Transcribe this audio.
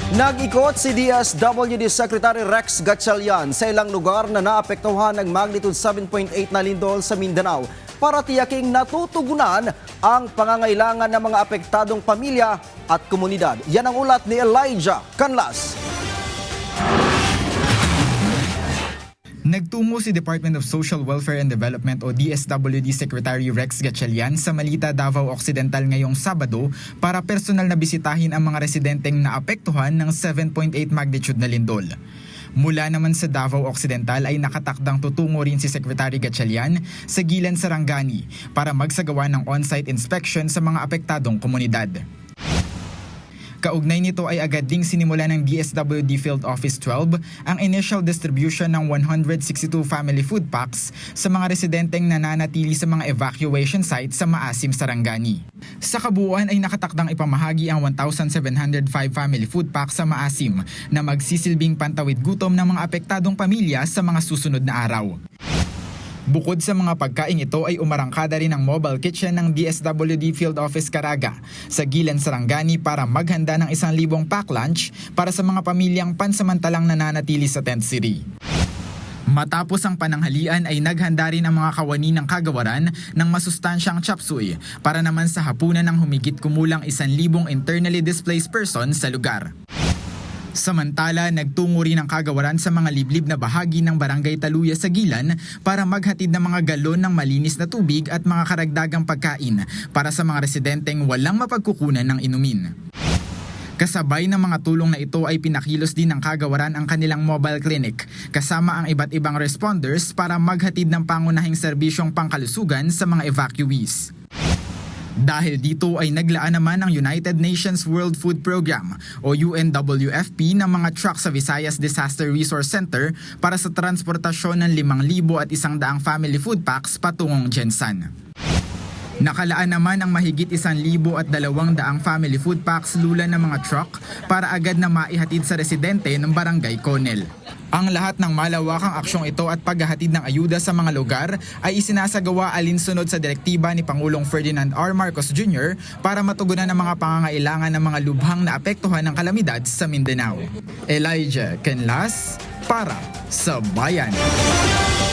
Nag-ikot si DSWD Secretary Rex Gatchalian sa ilang lugar na naapektuhan ng magnitude 7.8 na lindol sa Mindanao para tiyaking natutugunan ang pangangailangan ng mga apektadong pamilya at komunidad. Yan ang ulat ni Elijah Canlas. Nagtungo si Department of Social Welfare and Development o DSWD Secretary Rex Gatchalian sa Malita, Davao Occidental ngayong Sabado para personal na bisitahin ang mga residenteng naapektuhan ng 7.8 magnitude na lindol. Mula naman sa Davao Occidental ay nakatakdang tutungo rin si Secretary Gatchalian sa Gilan, Sarangani para magsagawa ng on-site inspection sa mga apektadong komunidad. Kaugnay nito ay agad ding sinimula ng DSWD Field Office 12 ang initial distribution ng 162 family food packs sa mga residenteng nananatili sa mga evacuation sites sa Maasim, Sarangani. Sa kabuuan ay nakatakdang ipamahagi ang 1,705 family food packs sa Maasim na magsisilbing pantawid gutom ng mga apektadong pamilya sa mga susunod na araw. Bukod sa mga pagkain ito ay umarangkada rin ang mobile kitchen ng DSWD Field Office Caraga sa Gilan, Sarangani para maghanda ng 1,000 pack lunch para sa mga pamilyang pansamantalang nananatili sa Tent City. Matapos ang pananghalian ay naghanda rin ang mga kawani ng kagawaran ng masustansyang chop suey para naman sa hapunan ng humigit kumulang 1,000 internally displaced persons sa lugar. Samantala, nagtungo rin ang kagawaran sa mga liblib na bahagi ng Barangay Taluya sa Gilan para maghatid ng mga galon ng malinis na tubig at mga karagdagang pagkain para sa mga residenteng walang mapagkukunan ng inumin. Kasabay ng mga tulong na ito ay pinakilos din ng kagawaran ang kanilang mobile clinic kasama ang iba't ibang responders para maghatid ng pangunahing serbisyong pangkalusugan sa mga evacuees. Dahil dito ay naglaan naman ang United Nations World Food Program o UNWFP ng mga truck sa Visayas Disaster Resource Center para sa transportasyon ng 5,100 family food packs patungong Jensan. Nakalaan naman ang mahigit 1,200 family food packs lula ng mga truck para agad na maihatid sa residente ng Barangay Conel. Ang lahat ng malawakang aksyong ito at paghahatid ng ayuda sa mga lugar ay isinasagawa alinsunod sa direktiba ni Pangulong Ferdinand R. Marcos Jr. para matugunan ang mga pangangailangan ng mga lubhang naapektuhan ng kalamidad sa Mindanao. Elijah Canlas para sa Bayan.